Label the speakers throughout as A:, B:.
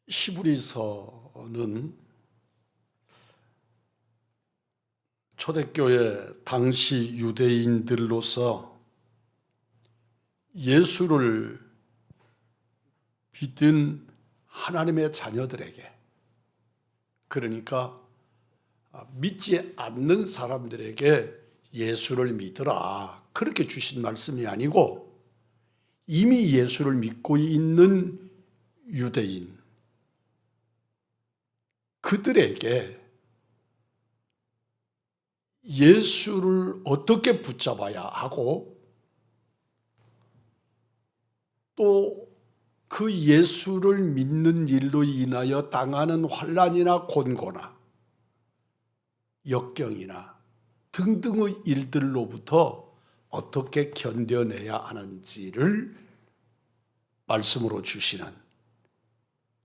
A: 히브리서는 초대교회 당시 유대인들로서 예수를 믿은 하나님의 자녀들에게, 그러니까 믿지 않는 사람들에게 예수를 믿으라, 그렇게 주신 말씀이 아니고 이미 예수를 믿고 있는 유대인, 그들에게 예수를 어떻게 붙잡아야 하고 또 그 예수를 믿는 일로 인하여 당하는 환난이나 곤고나 역경이나 등등의 일들로부터 어떻게 견뎌내야 하는지를 말씀으로 주시는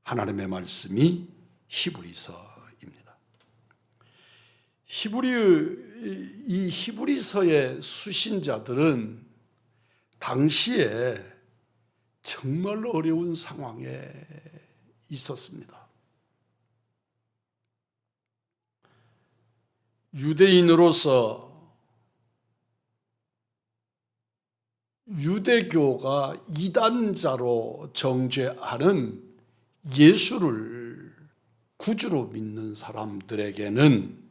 A: 하나님의 말씀이 히브리서입니다. 이 히브리서의 수신자들은 당시에 정말 어려운 상황에 있었습니다. 유대인으로서 유대교가 이단자로 정죄하는 예수를 구주로 믿는 사람들에게는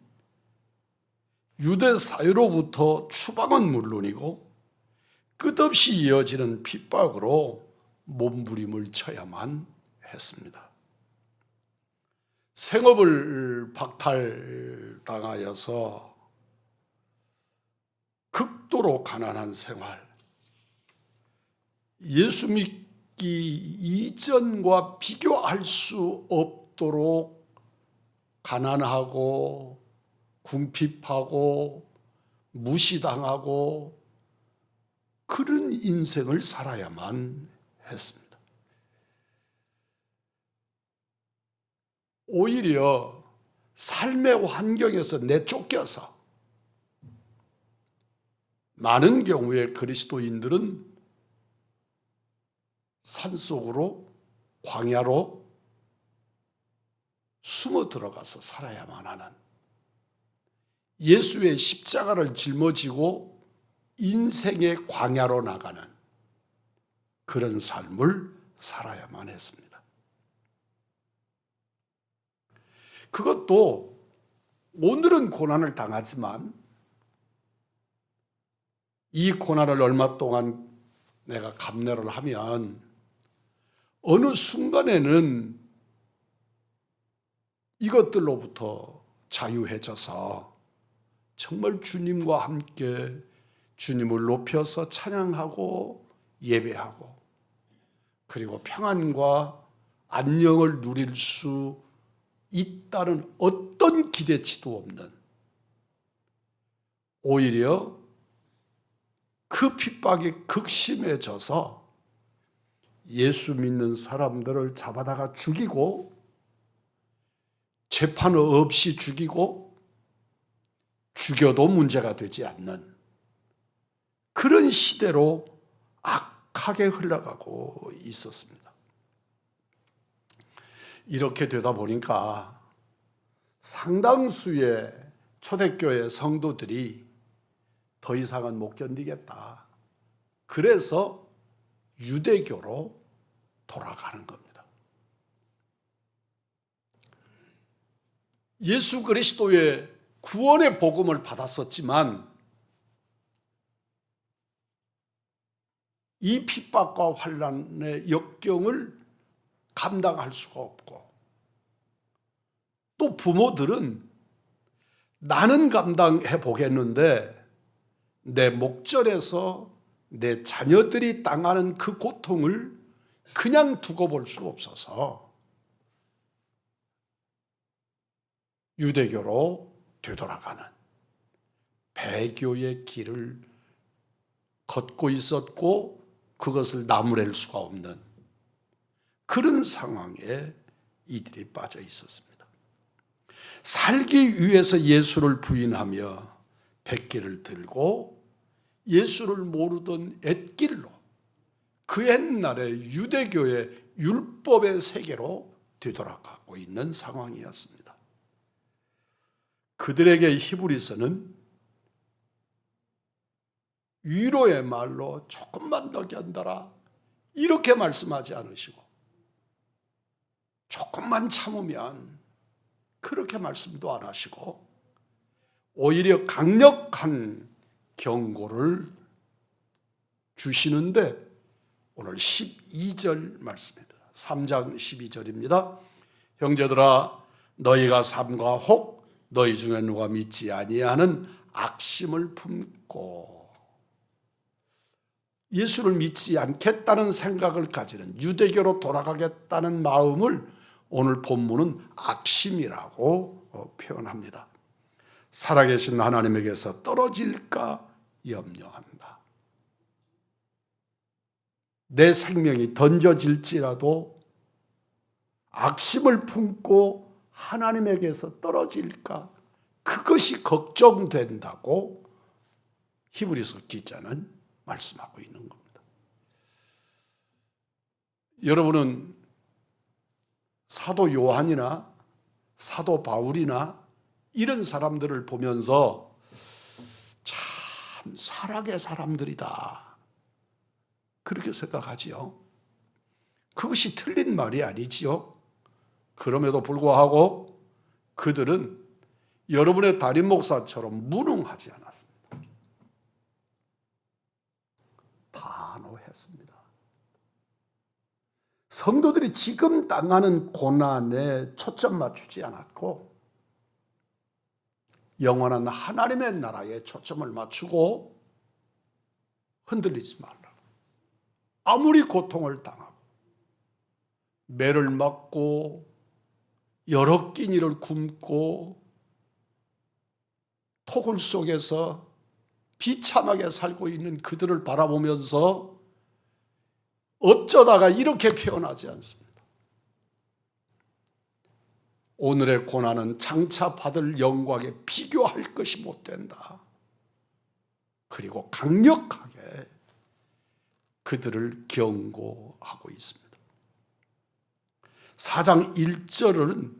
A: 유대 사회로부터 추방은 물론이고 끝없이 이어지는 핍박으로 몸부림을 쳐야만 했습니다. 생업을 박탈당하여서 극도로 가난한 생활, 예수 믿기 이전과 비교할 수 없도록 가난하고 궁핍하고 무시당하고 그런 인생을 살아야만 했습니다. 오히려 삶의 환경에서 내쫓겨서 많은 경우에 그리스도인들은 산속으로, 광야로 숨어 들어가서 살아야만 하는, 예수의 십자가를 짊어지고 인생의 광야로 나가는 그런 삶을 살아야만 했습니다. 그것도 오늘은 고난을 당하지만 이 고난을 얼마 동안 내가 감내를 하면 어느 순간에는 이것들로부터 자유해져서 정말 주님과 함께 주님을 높여서 찬양하고 예배하고 그리고 평안과 안녕을 누릴 수 있다는 어떤 기대치도 없는, 오히려 그 핍박이 극심해져서 예수 믿는 사람들을 잡아다가 죽이고 재판 없이 죽이고 죽여도 문제가 되지 않는 그런 시대로 악하게 흘러가고 있었습니다. 이렇게 되다 보니까 상당수의 초대교회 성도들이 더 이상은 못 견디겠다. 그래서 유대교로 돌아가는 겁니다. 예수 그리스도의 구원의 복음을 받았었지만 이 핍박과 환난의 역경을 감당할 수가 없고, 또 부모들은 나는 감당해 보겠는데 내 목전에서 내 자녀들이 당하는 그 고통을 그냥 두고 볼 수 없어서 유대교로 되돌아가는 배교의 길을 걷고 있었고 그것을 나무랄 수가 없는 그런 상황에 이들이 빠져 있었습니다. 살기 위해서 예수를 부인하며 백기를 들고 예수를 모르던 옛길로 그 옛날의 유대교의 율법의 세계로 되돌아가고 있는 상황이었습니다. 그들에게 히브리서는 위로의 말로 조금만 더 견뎌라 이렇게 말씀하지 않으시고 조금만 참으면 그렇게 말씀도 안 하시고 오히려 강력한 경고를 주시는데 오늘 12절 말씀입니다. 3장 12절입니다. 형제들아 너희가 삼가 혹 너희 중에 누가 믿지 아니하는 악심을 품고 예수를 믿지 않겠다는 생각을 가지는 유대교로 돌아가겠다는 마음을 오늘 본문은 악심이라고 표현합니다. 살아계신 하나님에게서 떨어질까 염려한다. 내 생명이 던져질지라도 악심을 품고 하나님에게서 떨어질까 그것이 걱정된다고 히브리서 기자는 말씀하고 있는 겁니다. 여러분은 사도 요한이나 사도 바울이나 이런 사람들을 보면서 참 살아계 사람들이다 그렇게 생각하지요. 그것이 틀린 말이 아니지요. 그럼에도 불구하고 그들은 여러분의 담임 목사처럼 무능하지 않았습니다. 단호했습니다. 성도들이 지금 당하는 고난에 초점 맞추지 않았고 영원한 하나님의 나라에 초점을 맞추고 흔들리지 말라. 아무리 고통을 당하고 매를 맞고 여러 끼니를 굶고 토굴 속에서 비참하게 살고 있는 그들을 바라보면서 어쩌다가 이렇게 표현하지 않습니다. 오늘의 고난은 장차 받을 영광에 비교할 것이 못 된다. 그리고 강력하게 그들을 경고하고 있습니다. 4장 1절은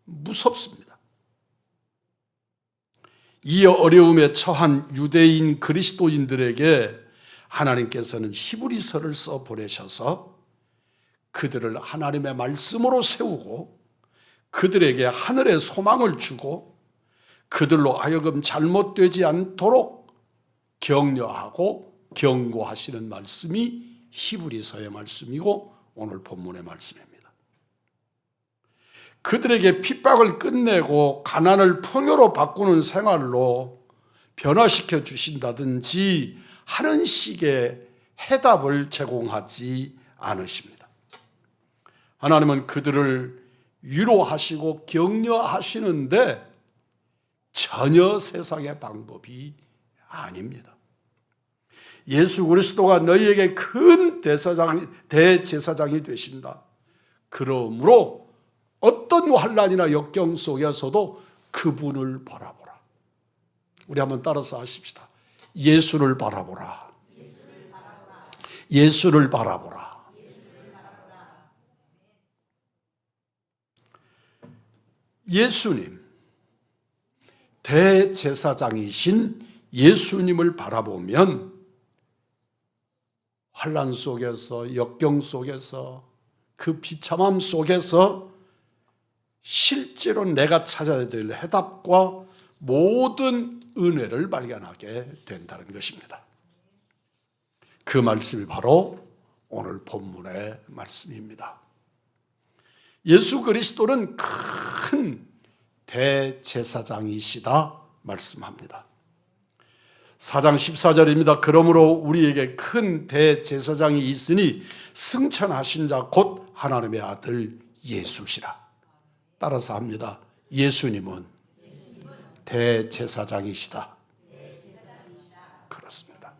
A: 무섭습니다. 이 어려움에 처한 유대인 그리스도인들에게 하나님께서는 히브리서를 써 보내셔서 그들을 하나님의 말씀으로 세우고 그들에게 하늘의 소망을 주고 그들로 하여금 잘못되지 않도록 격려하고 경고하시는 말씀이 히브리서의 말씀이고 오늘 본문의 말씀입니다. 그들에게 핍박을 끝내고 가난을 풍요로 바꾸는 생활로 변화시켜 주신다든지 하는 식의 해답을 제공하지 않으십니다. 하나님은 그들을 위로하시고 격려하시는데 전혀 세상의 방법이 아닙니다. 예수 그리스도가 너희에게 큰 대제사장이 되신다. 그러므로 어떤 환난이나 역경 속에서도 그분을 바라보라. 우리 한번 따라서 하십시다. 예수를 바라보라. 예수를 바라보라. 예수님, 대제사장이신 예수님을 바라보면 환난 속에서 역경 속에서 그 비참함 속에서 실제로 내가 찾아야 될 해답과 모든 은혜를 발견하게 된다는 것입니다. 그 말씀이 바로 오늘 본문의 말씀입니다. 예수 그리스도는 큰 대제사장이시다 말씀합니다. 4장 14절입니다. 그러므로 우리에게 큰 대제사장이 있으니 승천하신 자 곧 하나님의 아들 예수시라. 따라서 합니다. 예수님은 대제사장이시다. 그렇습니다.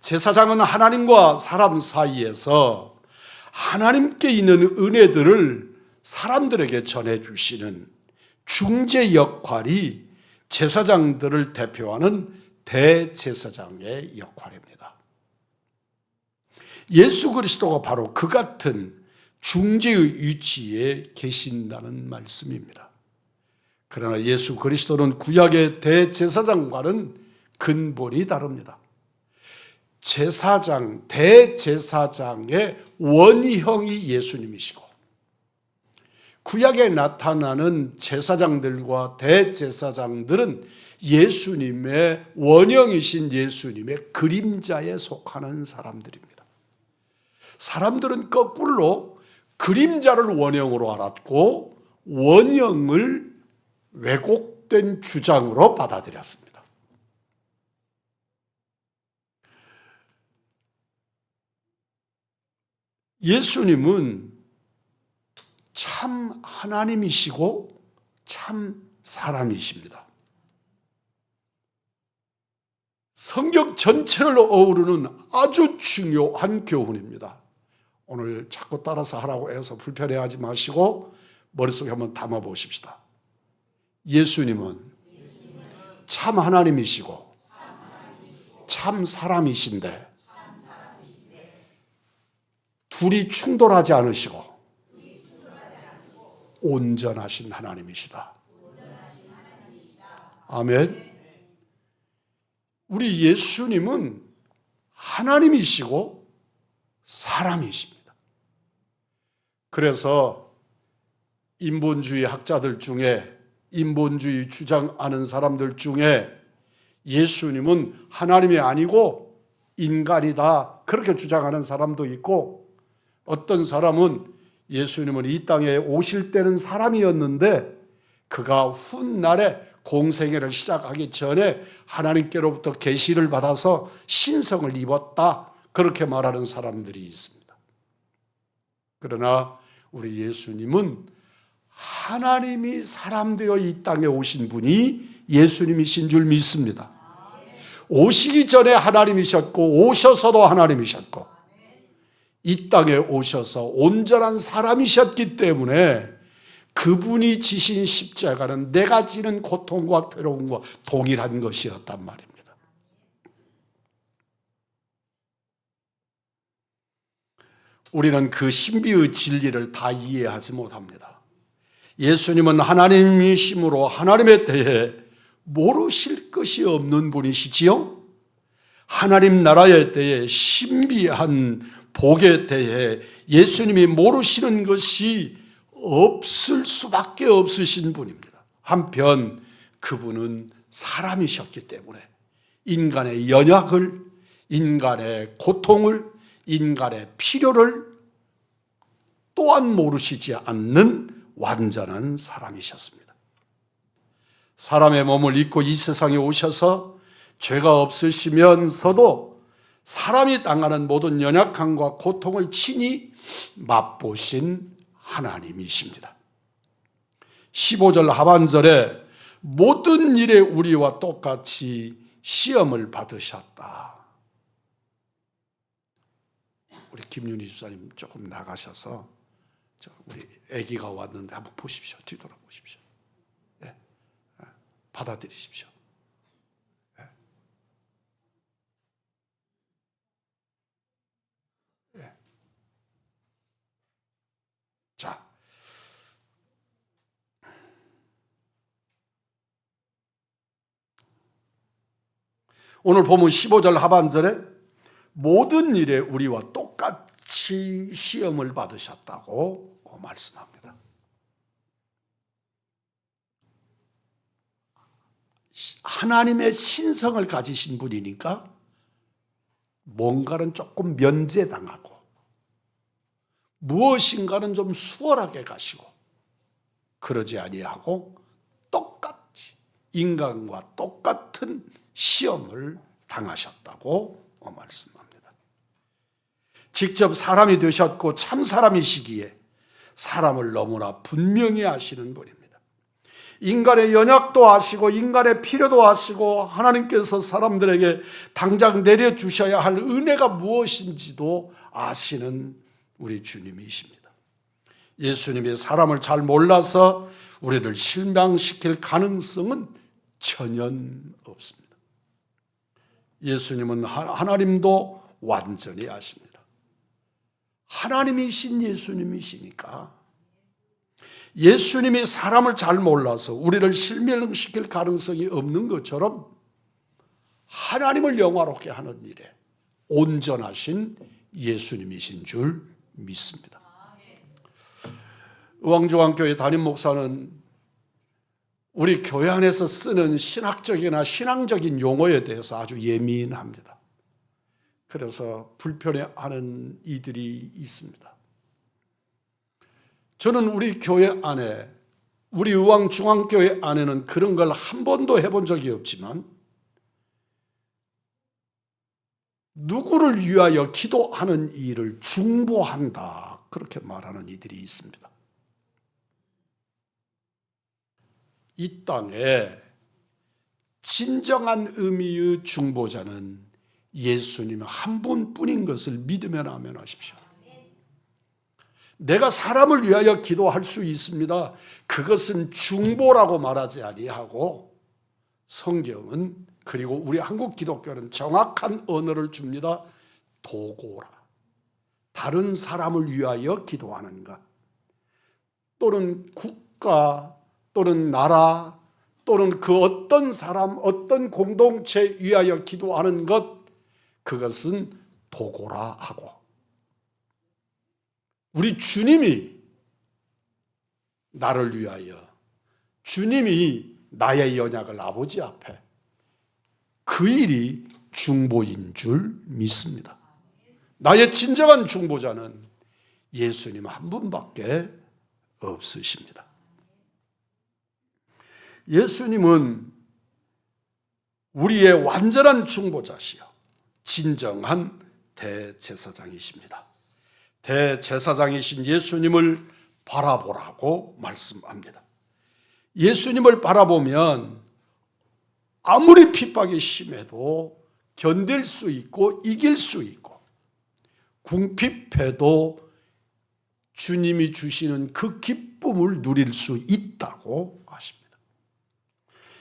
A: 제사장은 하나님과 사람 사이에서 하나님께 있는 은혜들을 사람들에게 전해주시는 중재 역할이 제사장들을 대표하는 대제사장의 역할입니다. 예수 그리스도가 바로 그 같은 중재의 위치에 계신다는 말씀입니다. 그러나 예수 그리스도는 구약의 대제사장과는 근본이 다릅니다. 제사장, 대제사장의 원형이 예수님이시고 구약에 나타나는 제사장들과 대제사장들은 예수님의 원형이신 예수님의 그림자에 속하는 사람들입니다. 사람들은 거꾸로 그림자를 원형으로 알았고 원형을 왜곡된 주장으로 받아들였습니다. 예수님은 참 하나님이시고 참 사람이십니다. 성경 전체를 어우르는 아주 중요한 교훈입니다. 오늘 자꾸 따라서 하라고 해서 불편해하지 마시고 머릿속에 한번 담아 보십시다. 예수님은 참 하나님이시고 참 사람이신데 둘이 충돌하지 않으시고 온전하신 하나님이시다. 아멘. 우리 예수님은 하나님이시고 사람이십니다. 그래서 인본주의 학자들 중에 인본주의 주장하는 사람들 중에 예수님은 하나님이 아니고 인간이다 그렇게 주장하는 사람도 있고 어떤 사람은 예수님은 이 땅에 오실 때는 사람이었는데 그가 훗날에 공생애를 시작하기 전에 하나님께로부터 계시를 받아서 신성을 입었다 그렇게 말하는 사람들이 있습니다. 그러나 우리 예수님은 하나님이 사람 되어 이 땅에 오신 분이 예수님이신 줄 믿습니다. 오시기 전에 하나님이셨고 오셔서도 하나님이셨고 이 땅에 오셔서 온전한 사람이셨기 때문에 그분이 지신 십자가는 내가 지는 고통과 괴로움과 동일한 것이었단 말입니다. 우리는 그 신비의 진리를 다 이해하지 못합니다. 예수님은 하나님이심으로 하나님에 대해 모르실 것이 없는 분이시지요. 하나님 나라에 대해 신비한 복에 대해 예수님이 모르시는 것이 없을 수밖에 없으신 분입니다. 한편 그분은 사람이셨기 때문에 인간의 연약을, 인간의 고통을, 인간의 필요를 또한 모르시지 않는 완전한 사람이셨습니다. 사람의 몸을 입고 이 세상에 오셔서 죄가 없으시면서도 사람이 당하는 모든 연약함과 고통을 친히 맛보신 하나님이십니다. 15절 하반절에 모든 일에 우리와 똑같이 시험을 받으셨다. 우리 김윤희 집사님 조금 나가셔서 우리 아기가 왔는데 한번 보십시오. 뒤돌아보십시오. 네. 받아들이십시오. 네. 네. 자, 오늘 보면 15절 하반절에 모든 일에 우리와 똑같이 시험을 받으셨다고 말씀합니다. 하나님의 신성을 가지신 분이니까 뭔가는 조금 면제당하고 무엇인가는 좀 수월하게 가시고 그러지 아니하고 똑같이 인간과 똑같은 시험을 당하셨다고 말씀합니다. 직접 사람이 되셨고 참 사람이시기에 사람을 너무나 분명히 아시는 분입니다. 인간의 연약도 아시고 인간의 필요도 아시고 하나님께서 사람들에게 당장 내려주셔야 할 은혜가 무엇인지도 아시는 우리 주님이십니다. 예수님이 사람을 잘 몰라서 우리를 실망시킬 가능성은 전혀 없습니다. 예수님은 하나님도 완전히 아십니다. 하나님이신 예수님이시니까 예수님이 사람을 잘 몰라서 우리를 실명시킬 가능성이 없는 것처럼 하나님을 영화롭게 하는 일에 온전하신 예수님이신 줄 믿습니다. 의왕중앙교회 담임 목사는 우리 교회 안에서 쓰는 신학적이나 신앙적인 용어에 대해서 아주 예민합니다. 그래서 불편해하는 이들이 있습니다. 저는 우리 교회 안에, 우리 의왕중앙교회 안에는 그런 걸 한 번도 해본 적이 없지만 누구를 위하여 기도하는 일을 중보한다, 그렇게 말하는 이들이 있습니다. 이 땅에 진정한 의미의 중보자는 예수님 한 분뿐인 것을 믿으면 아멘하십시오. 내가 사람을 위하여 기도할 수 있습니다. 그것은 중보라고 말하지 아니하고 성경은, 그리고 우리 한국 기독교는 정확한 언어를 줍니다. 도고라. 다른 사람을 위하여 기도하는 것, 또는 국가, 또는 나라, 또는 그 어떤 사람, 어떤 공동체 위하여 기도하는 것, 그것은 도고라 하고, 우리 주님이 나를 위하여, 주님이 나의 연약을 아버지 앞에, 그 일이 중보인 줄 믿습니다. 나의 진정한 중보자는 예수님 한 분밖에 없으십니다. 예수님은 우리의 완전한 중보자시요 진정한 대제사장이십니다. 대제사장이신 예수님을 바라보라고 말씀합니다. 예수님을 바라보면 아무리 핍박이 심해도 견딜 수 있고 이길 수 있고, 궁핍해도 주님이 주시는 그 기쁨을 누릴 수 있다고 하십니다.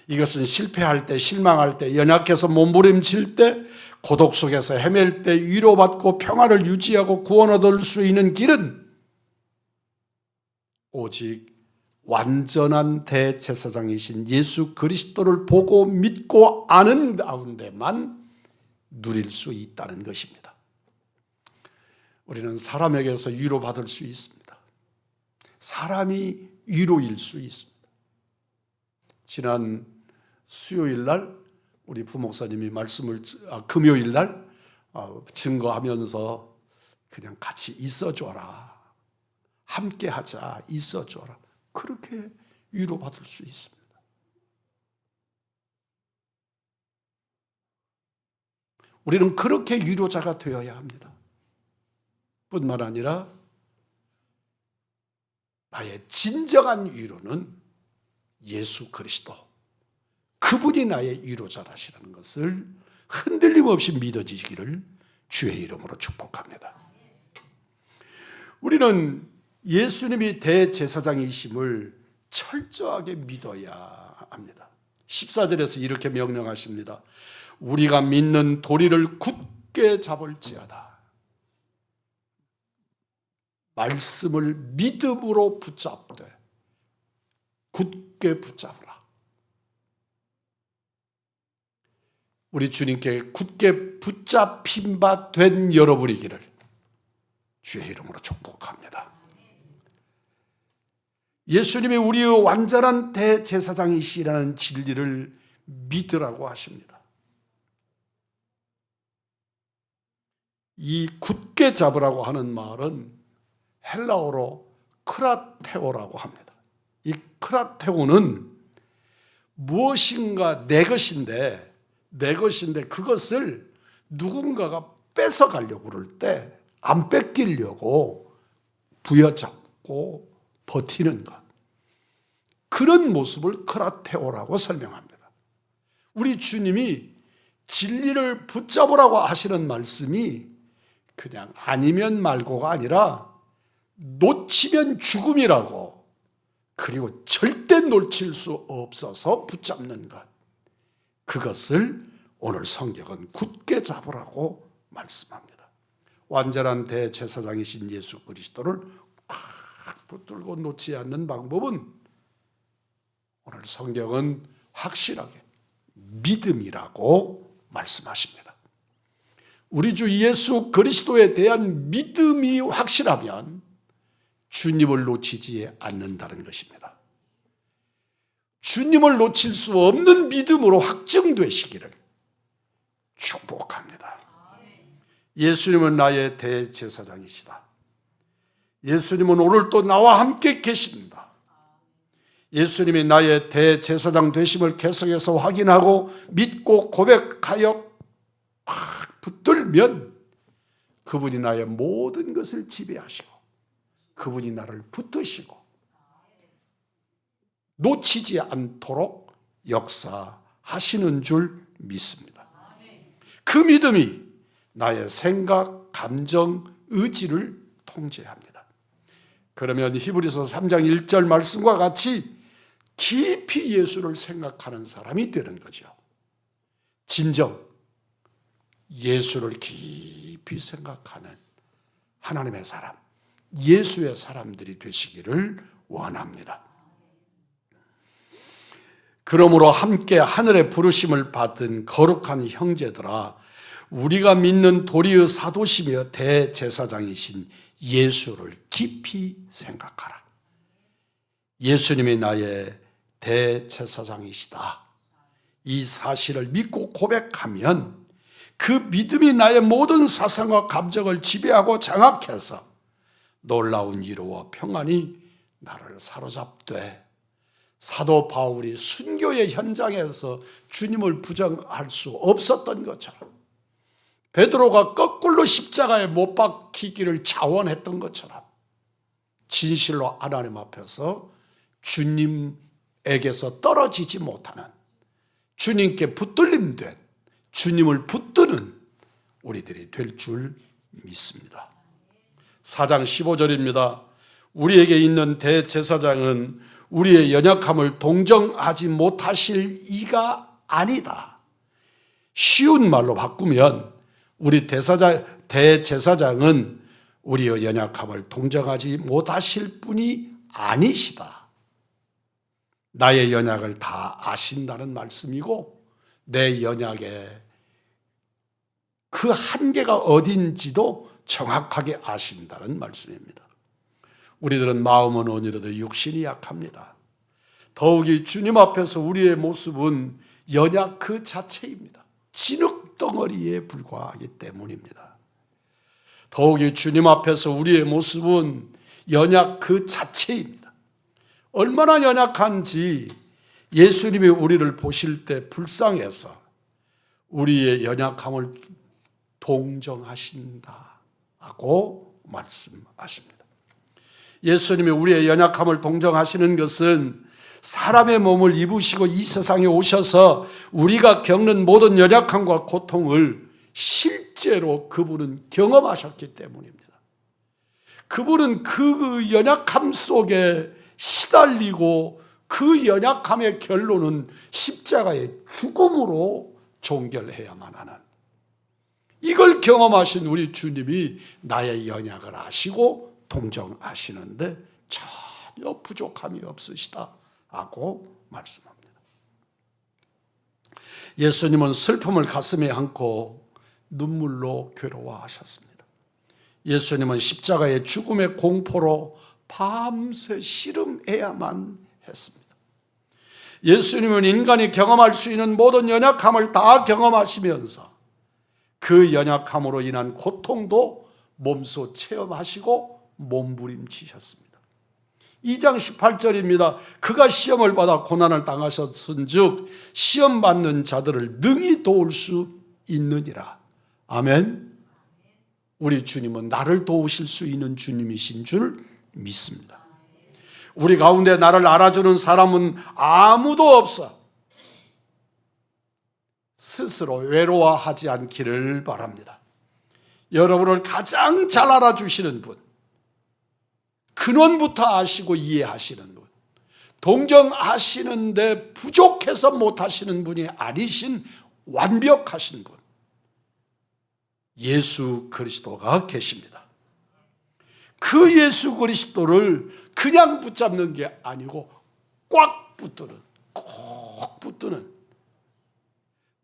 A: 이것은 실패할 때, 실망할 때, 연약해서 몸부림칠 때, 고독 속에서 헤맬 때 위로받고 평화를 유지하고 구원 얻을 수 있는 길은 오직 완전한 대제사장이신 예수 그리스도를 보고 믿고 아는 가운데만 누릴 수 있다는 것입니다. 우리는 사람에게서 위로받을 수 있습니다. 사람이 위로일 수 있습니다. 지난 수요일 날 우리 부목사님이 말씀을, 금요일 날 증거하면서 그냥 같이 있어줘라, 함께 하자, 있어줘라, 그렇게 위로받을 수 있습니다. 우리는 그렇게 위로자가 되어야 합니다. 뿐만 아니라 나의 진정한 위로는 예수 그리스도, 그분이 나의 위로자라시라는 것을 흔들림 없이 믿어지기를 주의 이름으로 축복합니다. 우리는 예수님이 대제사장이심을 철저하게 믿어야 합니다. 14절에서 이렇게 명령하십니다. 우리가 믿는 도리를 굳게 잡을지어다. 말씀을 믿음으로 붙잡되 굳게 붙잡으라. 우리 주님께 굳게 붙잡힌 바 된 여러분이기를 주의 이름으로 축복합니다. 예수님이 우리의 완전한 대제사장이시라는 진리를 믿으라고 하십니다. 이 굳게 잡으라고 하는 말은 헬라어로 크라테오라고 합니다. 이 크라테오는 무엇인가 내 것인데 그것을 누군가가 뺏어가려고 그럴 때 안 뺏기려고 부여잡고 버티는 것, 그런 모습을 크라테오라고 설명합니다. 우리 주님이 진리를 붙잡으라고 하시는 말씀이 그냥 아니면 말고가 아니라 놓치면 죽음이라고, 그리고 절대 놓칠 수 없어서 붙잡는 것, 그것을 오늘 성경은 굳게 잡으라고 말씀합니다. 완전한 대제사장이신 예수 그리스도를 꽉 붙들고 놓지 않는 방법은 오늘 성경은 확실하게 믿음이라고 말씀하십니다. 우리 주 예수 그리스도에 대한 믿음이 확실하면 주님을 놓치지 않는다는 것입니다. 주님을 놓칠 수 없는 믿음으로 확정되시기를 축복합니다. 예수님은 나의 대제사장이시다. 예수님은 오늘도 나와 함께 계십니다. 예수님이 나의 대제사장 되심을 계속해서 확인하고 믿고 고백하여 확 붙들면 그분이 나의 모든 것을 지배하시고 그분이 나를 붙드시고 놓치지 않도록 역사하시는 줄 믿습니다. 그 믿음이 나의 생각, 감정, 의지를 통제합니다. 그러면 히브리서 3장 1절 말씀과 같이 깊이 예수를 생각하는 사람이 되는 거죠. 진정 예수를 깊이 생각하는 하나님의 사람, 예수의 사람들이 되시기를 원합니다. 그러므로 함께 하늘의 부르심을 받은 거룩한 형제들아, 우리가 믿는 도리의 사도시며 대제사장이신 예수를 깊이 생각하라. 예수님이 나의 대제사장이시다. 이 사실을 믿고 고백하면 그 믿음이 나의 모든 사상과 감정을 지배하고 장악해서 놀라운 위로와 평안이 나를 사로잡되, 사도 바울이 순교의 현장에서 주님을 부정할 수 없었던 것처럼, 베드로가 거꾸로 십자가에 못 박히기를 자원했던 것처럼 진실로 하나님 앞에서 주님에게서 떨어지지 못하는, 주님께 붙들림된, 주님을 붙드는 우리들이 될 줄 믿습니다. 4장 15절입니다. 우리에게 있는 대제사장은 우리의 연약함을 동정하지 못하실 이가 아니다. 쉬운 말로 바꾸면 우리 대제사장은 우리의 연약함을 동정하지 못하실 분이 아니시다. 나의 연약을 다 아신다는 말씀이고, 내 연약의 그 한계가 어딘지도 정확하게 아신다는 말씀입니다. 우리들은 마음은 온유로도 육신이 약합니다. 더욱이 주님 앞에서 우리의 모습은 연약 그 자체입니다. 진흙덩어리에 불과하기 때문입니다. 더욱이 주님 앞에서 우리의 모습은 연약 그 자체입니다. 얼마나 연약한지 예수님이 우리를 보실 때 불쌍해서 우리의 연약함을 동정하신다고 말씀하십니다. 예수님이 우리의 연약함을 동정하시는 것은 사람의 몸을 입으시고 이 세상에 오셔서 우리가 겪는 모든 연약함과 고통을 실제로 그분은 경험하셨기 때문입니다. 그분은 그 연약함 속에 시달리고 그 연약함의 결론은 십자가의 죽음으로 종결해야만 하는, 이걸 경험하신 우리 주님이 나의 연약을 아시고 동정하시는데 전혀 부족함이 없으시다고 말씀합니다. 예수님은 슬픔을 가슴에 안고 눈물로 괴로워하셨습니다. 예수님은 십자가의 죽음의 공포로 밤새 씨름해야만 했습니다. 예수님은 인간이 경험할 수 있는 모든 연약함을 다 경험하시면서 그 연약함으로 인한 고통도 몸소 체험하시고 몸부림치셨습니다. 2장 18절입니다. 그가 시험을 받아 고난을 당하셨은즉 시험 받는 자들을 능히 도울 수 있느니라. 아멘. 우리 주님은 나를 도우실 수 있는 주님이신 줄 믿습니다. 우리 가운데 나를 알아주는 사람은 아무도 없어. 스스로 외로워하지 않기를 바랍니다. 여러분을 가장 잘 알아주시는 분, 근원부터 아시고 이해하시는 분, 동정하시는데 부족해서 못하시는 분이 아니신 완벽하신 분, 예수 그리스도가 계십니다. 그 예수 그리스도를 그냥 붙잡는 게 아니고 꼭 붙드는,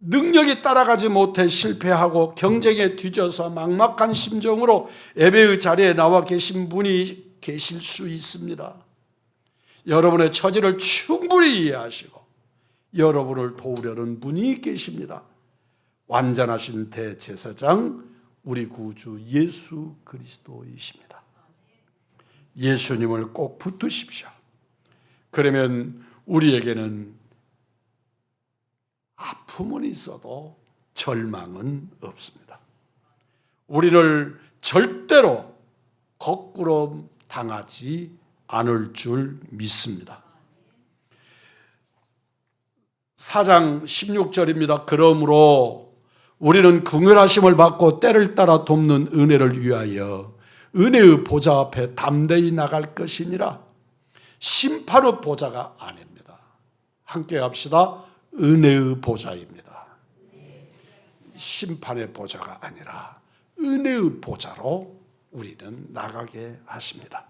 A: 능력이 따라가지 못해 실패하고 경쟁에 뒤져서 막막한 심정으로 예배의 자리에 나와 계신 분이 계실 수 있습니다. 여러분의 처지를 충분히 이해하시고 여러분을 도우려는 분이 계십니다. 완전하신 대제사장 우리 구주 예수 그리스도이십니다. 예수님을 꼭 붙드십시오. 그러면 우리에게는 아픔은 있어도 절망은 없습니다. 우리를 절대로 거꾸로 당하지 않을 줄 믿습니다. 4장 16절입니다. 그러므로 우리는 긍휼하심을 받고 때를 따라 돕는 은혜를 위하여 은혜의 보좌 앞에 담대히 나갈 것이니라. 심판의 보좌가 아닙니다. 함께 합시다. 은혜의 보좌입니다. 심판의 보좌가 아니라 은혜의 보좌로 우리는 나가게 하십니다.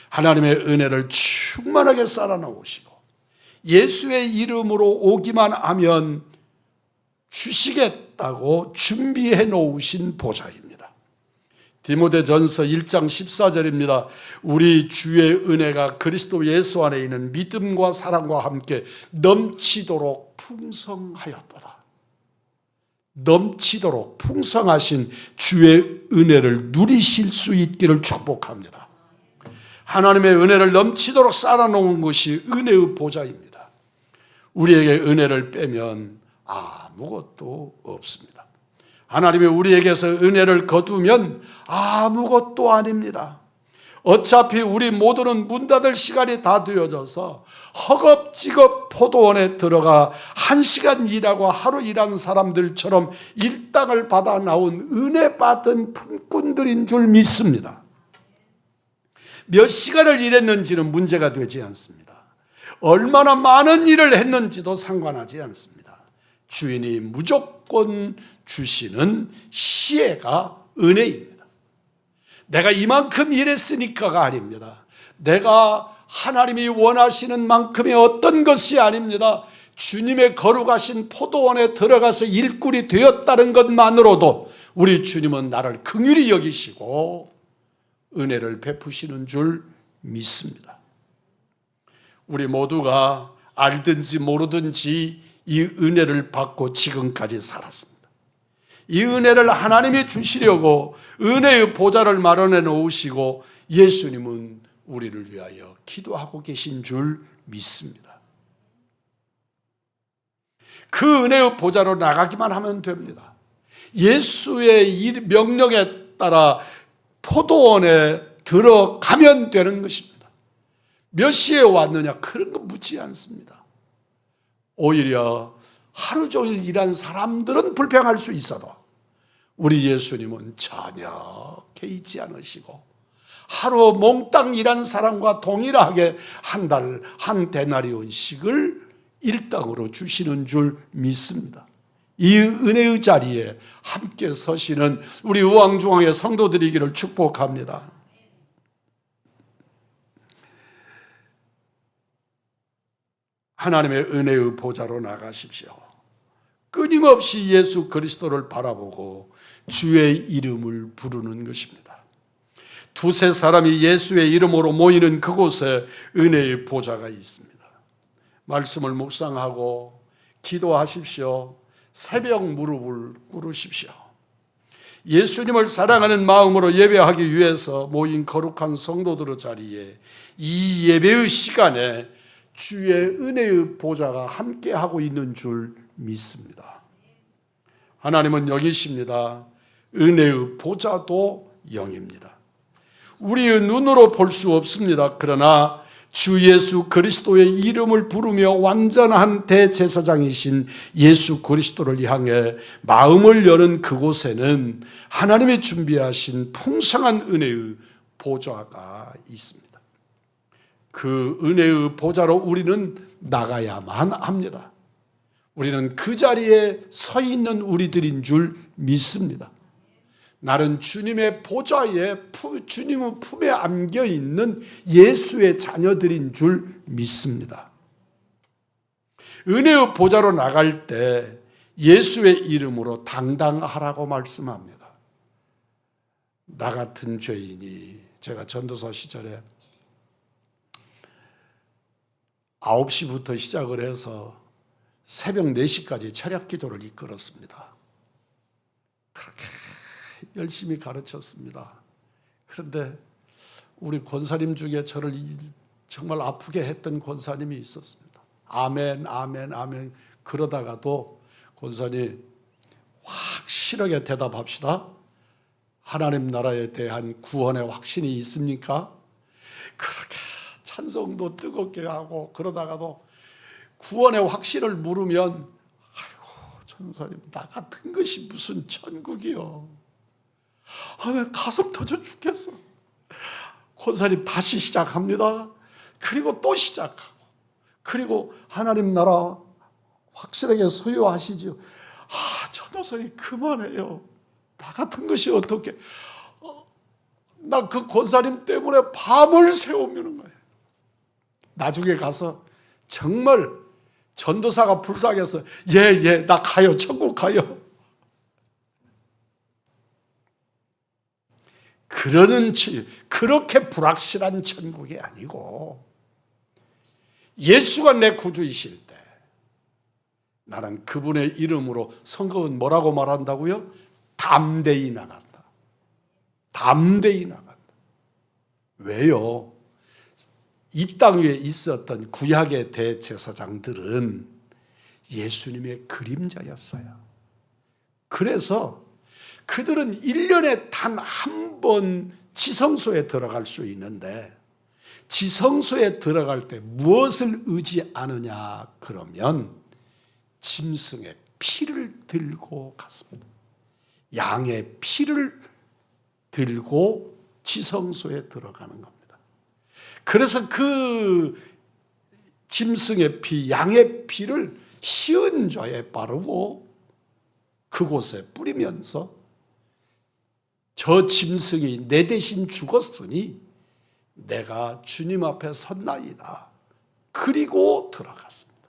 A: 하나님의 은혜를 충만하게 쌓아놓으시고 예수의 이름으로 오기만 하면 주시겠다고 준비해 놓으신 보좌입니다. 디모데전서 1장 14절입니다. 우리 주의 은혜가 그리스도 예수 안에 있는 믿음과 사랑과 함께 넘치도록 풍성하였도다. 넘치도록 풍성하신 주의 은혜를 누리실 수 있기를 축복합니다. 하나님의 은혜를 넘치도록 쌓아놓은 것이 은혜의 보좌입니다. 우리에게 은혜를 빼면 아무것도 없습니다. 하나님이 우리에게서 은혜를 거두면 아무것도 아닙니다. 어차피 우리 모두는 문 닫을 시간이 다 되어져서 허겁지겁 포도원에 들어가 1시간 일하고 하루 일한 사람들처럼 일당을 받아 나온 은혜 받은 품꾼들인 줄 믿습니다. 몇 시간을 일했는지는 문제가 되지 않습니다. 얼마나 많은 일을 했는지도 상관하지 않습니다. 주인이 무조건 주시는 시혜가 은혜입니다. 내가 이만큼 일했으니까가 아닙니다. 내가 하나님이 원하시는 만큼의 어떤 것이 아닙니다. 주님의 거룩하신 포도원에 들어가서 일꾼이 되었다는 것만으로도 우리 주님은 나를 긍휼히 여기시고 은혜를 베푸시는 줄 믿습니다. 우리 모두가 알든지 모르든지 이 은혜를 받고 지금까지 살았습니다. 이 은혜를 하나님이 주시려고 은혜의 보좌를 마련해 놓으시고 예수님은 우리를 위하여 기도하고 계신 줄 믿습니다. 그 은혜의 보좌로 나가기만 하면 됩니다. 예수의 명령에 따라 포도원에 들어가면 되는 것입니다. 몇 시에 왔느냐 그런 거 묻지 않습니다. 오히려 하루 종일 일한 사람들은 불평할 수 있어도 우리 예수님은 전혀 개의치 않으시고 하루 몽땅 일한 사람과 동일하게 한 달 한 데나리온씩을 일당으로 주시는 줄 믿습니다. 이 은혜의 자리에 함께 서시는 우리 우왕중왕의 성도들이기를 축복합니다. 하나님의 은혜의 보좌로 나가십시오. 끊임없이 예수 그리스도를 바라보고 주의 이름을 부르는 것입니다. 두세 사람이 예수의 이름으로 모이는 그곳에 은혜의 보좌가 있습니다. 말씀을 묵상하고 기도하십시오. 새벽 무릎을 꿇으십시오. 예수님을 사랑하는 마음으로 예배하기 위해서 모인 거룩한 성도들의 자리에 이 예배의 시간에 주의 은혜의 보좌가 함께하고 있는 줄 믿습니다. 하나님은 영이십니다. 은혜의 보좌도 영입니다. 우리의 눈으로 볼 수 없습니다. 그러나 주 예수 그리스도의 이름을 부르며 완전한 대제사장이신 예수 그리스도를 향해 마음을 여는 그곳에는 하나님이 준비하신 풍성한 은혜의 보좌가 있습니다. 그 은혜의 보좌로 우리는 나가야만 합니다. 우리는 그 자리에 서 있는 우리들인 줄 믿습니다. 나는 주님의 보좌에 주님의 품에 안겨 있는 예수의 자녀들인 줄 믿습니다. 은혜의 보좌로 나갈 때 예수의 이름으로 당당하라고 말씀합니다. 나 같은 죄인이, 제가 전도사 시절에 9시부터 시작을 해서 새벽 4시까지 철학 기도를 이끌었습니다. 그렇게 열심히 가르쳤습니다. 그런데 우리 권사님 중에 저를 정말 아프게 했던 권사님이 있었습니다. 아멘, 아멘, 아멘. 그러다가도 권사님, 확실하게 대답합시다. 하나님 나라에 대한 구원의 확신이 있습니까? 그렇게 찬송도 뜨겁게 하고 그러다가도 구원의 확신을 물으면, 아이고 전사님, 나 같은 것이 무슨 천국이요. 왜 가슴 터져 죽겠어. 권사님 다시 시작합니다. 그리고 또 시작하고, 그리고 하나님 나라 확실하게 소유하시죠. 전도사님 그만해요. 나 같은 것이 어떻게. 나 그 권사님 때문에 밤을 새우미는 거예요. 나중에 가서 정말 전도사가 불쌍해서 예, 나 가요. 천국 가요. 그렇게 불확실한 천국이 아니고, 예수가 내 구주이실 때 나는 그분의 이름으로, 성경은 뭐라고 말한다고요? 담대히 나간다. 담대히 나간다. 왜요? 이 땅 위에 있었던 구약의 대제사장들은 예수님의 그림자였어요. 그래서 그들은 1년에 단 한 번 지성소에 들어갈 수 있는데, 지성소에 들어갈 때 무엇을 의지하느냐 그러면 짐승의 피를 들고 갔습니다. 양의 피를 들고 지성소에 들어가는 겁니다. 그래서 그 짐승의 피, 양의 피를 시은좌에 바르고 그곳에 뿌리면서, 저 짐승이 내 대신 죽었으니 내가 주님 앞에 섰나이다. 그리고 들어갔습니다.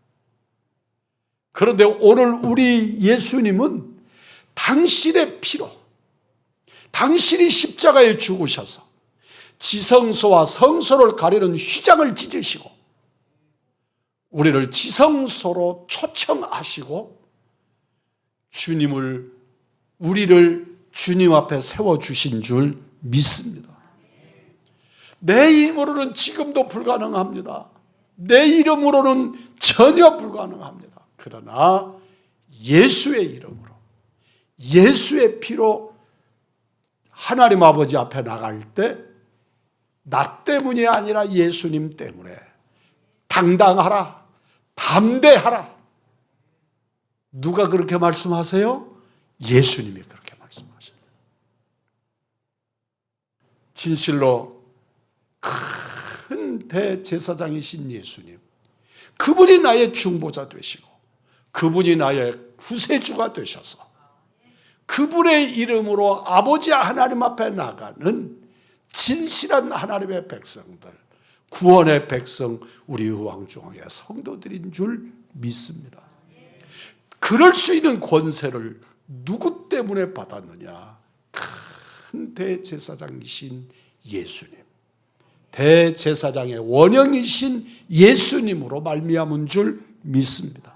A: 그런데 오늘 우리 예수님은 당신의 피로, 당신이 십자가에 죽으셔서 지성소와 성소를 가리는 휘장을 찢으시고 우리를 지성소로 초청하시고 우리를 주님 앞에 세워주신 줄 믿습니다. 내 힘으로는 지금도 불가능합니다. 내 이름으로는 전혀 불가능합니다. 그러나 예수의 이름으로, 예수의 피로 하나님 아버지 앞에 나갈 때 나 때문이 아니라 예수님 때문에 당당하라, 담대하라. 누가 그렇게 말씀하세요? 예수님이 그렇게 말씀하십니다. 진실로 큰 대제사장이신 예수님, 그분이 나의 중보자 되시고 그분이 나의 구세주가 되셔서 그분의 이름으로 아버지 하나님 앞에 나가는 진실한 하나님의 백성들, 구원의 백성, 우리 의왕중앙의 성도들인 줄 믿습니다. 그럴 수 있는 권세를 누구 때문에 받았느냐? 큰 대제사장이신 예수님, 대제사장의 원형이신 예수님으로 말미암은 줄 믿습니다.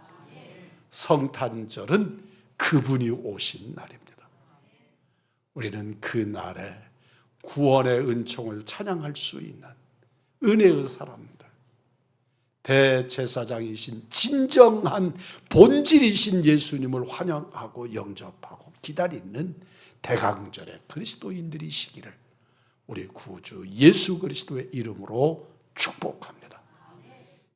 A: 성탄절은 그분이 오신 날입니다. 우리는 그 날에 구원의 은총을 찬양할 수 있는 은혜의 사람들, 대제사장이신 진정한 본질이신 예수님을 환영하고 영접하고 기다리는 대강절의 그리스도인들이시기를 우리 구주 예수 그리스도의 이름으로 축복합니다.